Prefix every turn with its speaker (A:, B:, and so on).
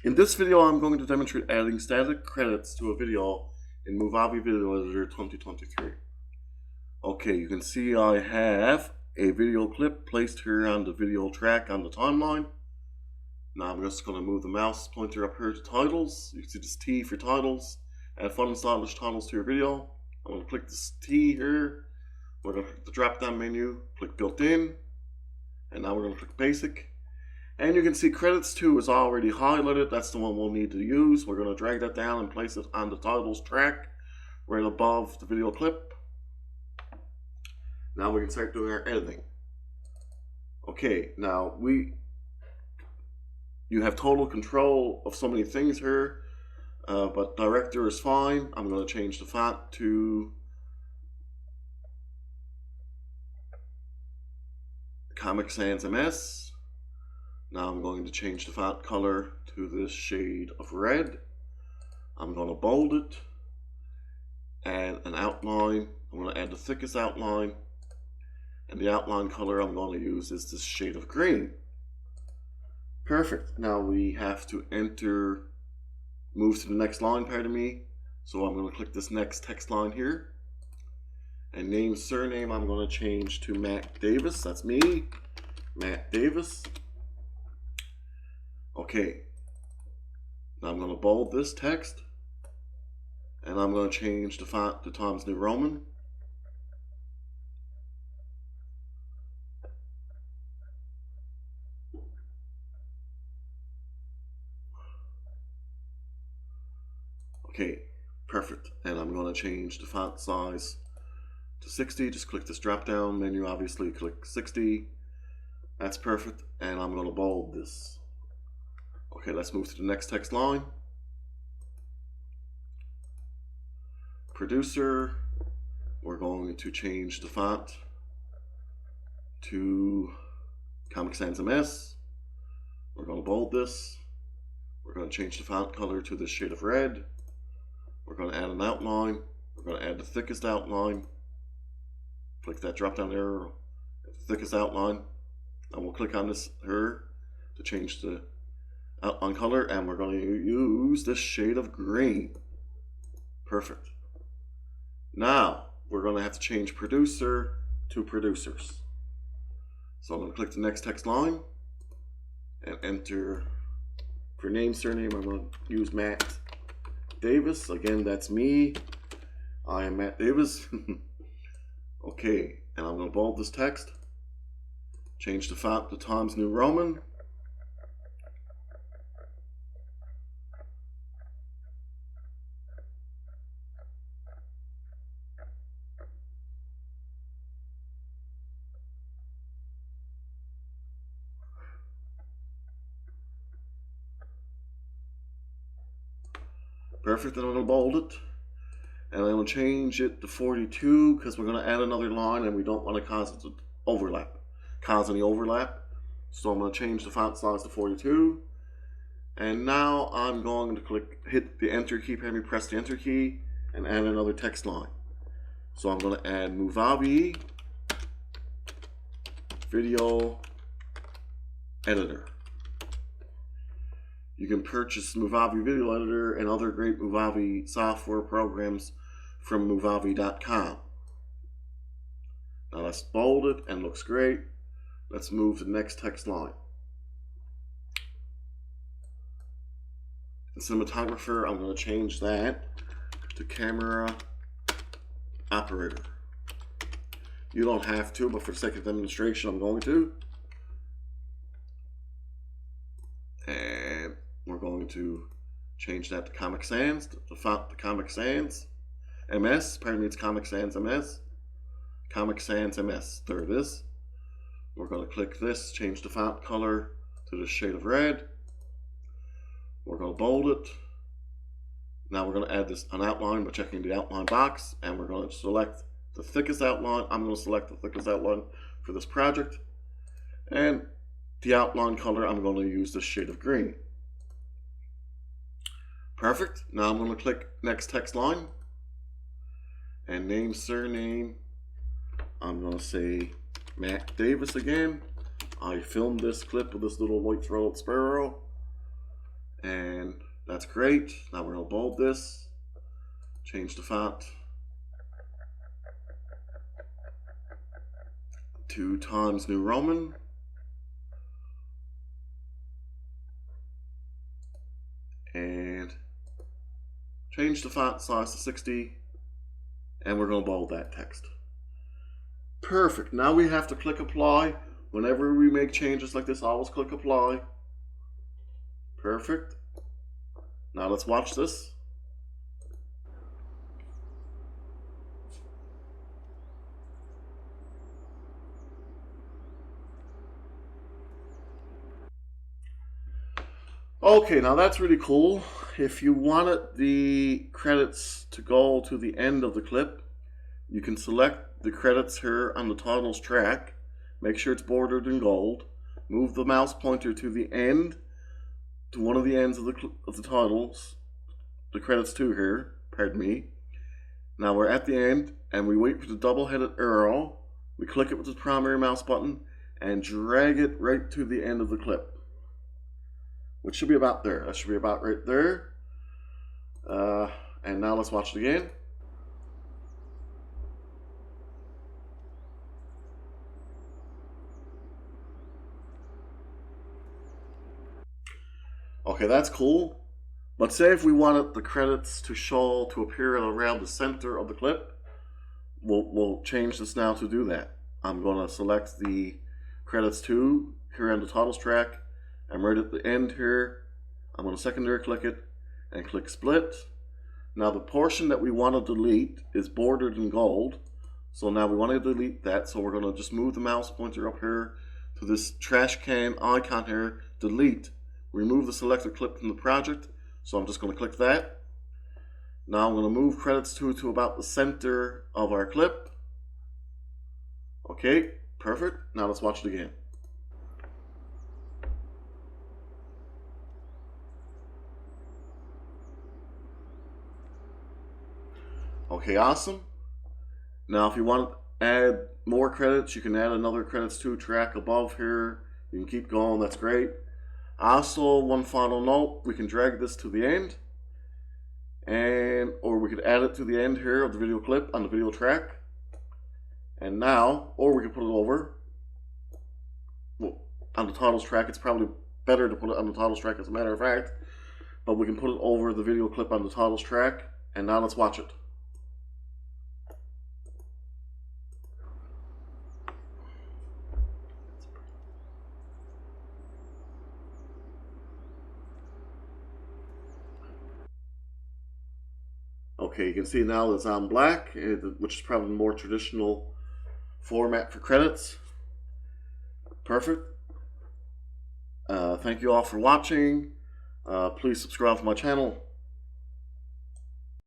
A: In this video, I'm going to demonstrate adding static credits to a video in Movavi Video Editor 2023. Okay, you can see I have a video clip placed here on the video track on the timeline. Now I'm just going to move the mouse pointer up here to titles. You can see this T for titles. Add fun and stylish titles to your video. I'm going to click this T here. We're going to click the drop down menu, click built in, and now we're going to click basic. And you can see credits to is already highlighted. That's the one we'll need to use. We're going to drag that down and place it on the titles track right above the video clip. Now we can start doing our editing. Okay, now you have total control of so many things here, but director is fine. I'm going to change the font to Comic Sans MS. Now I'm going to change the font color to this shade of red. I'm going to bold it, add an outline. I'm going to add the thickest outline, and the outline color I'm going to use is this shade of green. Perfect. Now we have to move to the next line, pardon me. So I'm going to click this next text line here. And name, surname, I'm going to change to Matt Davis. That's me, Matt Davis. Okay, now I'm going to bold this text, and I'm going to change the font to Times New Roman. Okay, perfect. And I'm going to change the font size to 60. Just click this drop down menu, obviously click 60. That's perfect. And I'm going to bold this. Okay, let's move to the next text line. Producer, we're going to change the font to Comic Sans MS. We're going to bold this. We're going to change the font color to this shade of red. We're going to add an outline. We're going to add the thickest outline. Click that drop down arrow, the thickest outline. And we'll click on this here to change the outline color, and we're going to use this shade of green. Perfect. Now we're going to have to change producer to producers. So I'm going to click the next text line and enter for name, surname. I'm going to use Matt Davis. Again, that's me. I am Matt Davis. Okay, and I'm going to bold this text. Change the font to Times New Roman. Perfect, and I'm going to bold it. And I'm going to change it to 42 because we're going to add another line and we don't want to cause any overlap. So I'm going to change the font size to 42. And now I'm going to hit the enter key, press the enter key, and add another text line. So I'm going to add Movavi Video Editor. You can purchase Movavi Video Editor and other great Movavi software programs from Movavi.com. Now let's bold it and looks great. Let's move to the next text line. In cinematographer, I'm going to change that to camera operator. You don't have to, but for the sake of demonstration, I'm going to. And we're going to change that to Comic Sans, the font to Comic Sans MS. Pardon me, it's Comic Sans MS. Comic Sans MS. There it is. We're going to click this, change the font color to the shade of red. We're going to bold it. Now we're going to add an outline by checking the outline box, and we're going to select the thickest outline. I'm going to select the thickest outline for this project. And the outline color, I'm going to use this shade of green. Perfect. Now I'm going to click next text line. And name, surname, I'm going to say Matt Davis again. I filmed this clip of this little white-throated sparrow. And that's great. Now we're going to bold this, change the font to Times New Roman. And change the font size to 60. And we're going to bold that text. Perfect. Now we have to click apply. Whenever we make changes like this, always click apply. Perfect. Now let's watch this. Okay, now that's really cool. If you wanted the credits to go to the end of the clip, you can select the credits here on the titles track. Make sure it's bordered in gold. Move the mouse pointer to the end, to one of the ends of the titles, the credits to here, pardon me. Now we're at the end, and we wait for the double-headed arrow. We click it with the primary mouse button, and drag it right to the end of the clip. Which should be about there. That should be about right there. And now let's watch it again. Okay, that's cool. But say if we wanted the credits to appear around the center of the clip, we'll change this now to do that. I'm going to select the credits to here on the titles track. I'm right at the end here. I'm going to secondary click it and click split. Now the portion that we want to delete is bordered in gold. So now we want to delete that. So we're going to just move the mouse pointer up here to this trash can icon here, delete. Remove the selected clip from the project. So I'm just going to click that. Now I'm going to move credits to about the center of our clip. Okay, perfect. Now let's watch it again. Okay, awesome. Now if you want to add more credits, you can add another credits to track above here. You can keep going, that's great. Also, one final note, we can drag this to the end, or we could add it to the end here of the video clip on the video track. And now, or we can put it over. Well, on the titles track, it's probably better to put it on the titles track as a matter of fact, but we can put it over the video clip on the titles track. And now let's watch it. Okay, you can see now it's on black, which is probably the more traditional format for credits. Perfect. Thank you all for watching. Please subscribe to my channel.